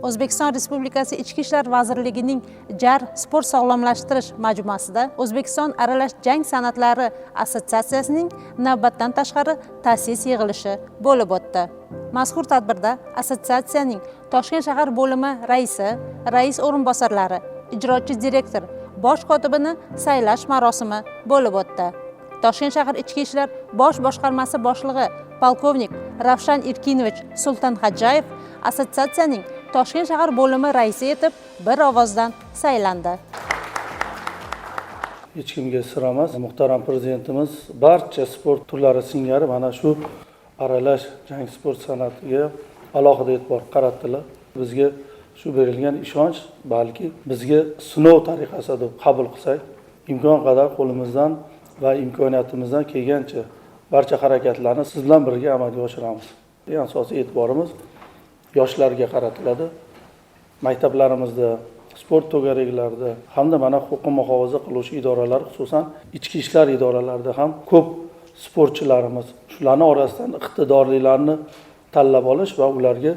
O'zbekiston Respublikasi Ichki ishlar vazirligining JAR sport sog'lomlashtirish majmuasida O'zbekiston aralash jang san'atlari assotsiatsiyasining navbatdan tashqari ta'sis yig'ilishi bo'lib o'tdi. Mazkur tadbirda assotsiatsiyaning Toshkent shahar bo'limi raisi, rais o'rinbosarlari, ijrochi direktor, bosh kotibini saylash marosimi bo'lib o'tdi. Toshkent shahar ichki ishlar bosh boshqarmasi boshlig'i polkovnik Ravshan Irkinovich Sultanxo'jayev assotsiatsiyaning Toshkent shahar bo'limi raisi etib bir ovozdan saylandi. Hech kimga sir emas, muhtaram prezidentimiz barcha sport turlari singari mana shu aralash jang sport san'atiga alohida e'tibor qaratdilar. Bizga shu berilgan ishonch balki bizga sinov tariqasida deb qabul qilsak, imkon qadar qo'limizdan va imkoniyatimizdan kelgancha barcha harakatlarni siz bilan birga amalga oshiramiz. Eng asosiy e'tiborimiz yoshlarga qaratiladi. Maktablarimizda, sport to'garaklarida hamda mana huquqni muhofaza qiluvchi idoralar, xususan ichki ishlar idoralarida ham ko'p sportchilarimiz, shularning orasidan iqtidorlilarni tanlab olish va ularga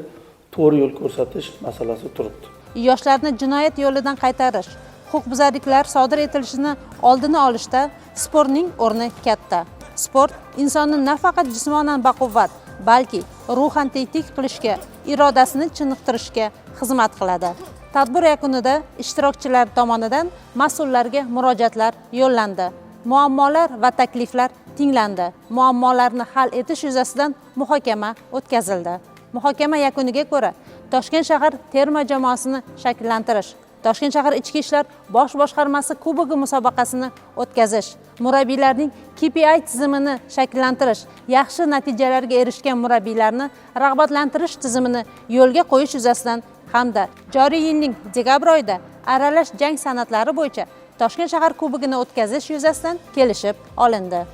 to'g'ri yo'l ko'rsatish masalasi turibdi. Yoshlarni jinoyat yo'lidan qaytarish, huquqbuzarliklar sodir etilishini oldini olishda sportning o'rni katta. Sport insonni nafaqat jismonan baquvvat, balki ruhan tetik qilishga, irodasini chiniqtirishga xizmat qiladi. Tadbir yakunida ishtirokchilar tomonidan mas'ullarga murojaatlar yo'llandi. Muammolar va takliflar tinglandi. Muammolarni hal etish yuzasidan muhokama o'tkazildi. Muhokama yakuniga ko'ra Toshkent shahar terma jamoasini shakllantirish, Toshkent shahar ichki ishlar bosh boshqarmasi kubogi musobaqasini o'tkazish, murabbiylarning KPI tizimini shakllantirish, yaxshi natijalarga erishgan murabbiylarni rag'batlantirish tizimini yo'lga qo'yish yuzasidan hamda joriy yilning dekabr oyida aralash jang san'atlari bo'yicha Toshkent shahar kubogini o'tkazish yuzasidan kelishib olindi.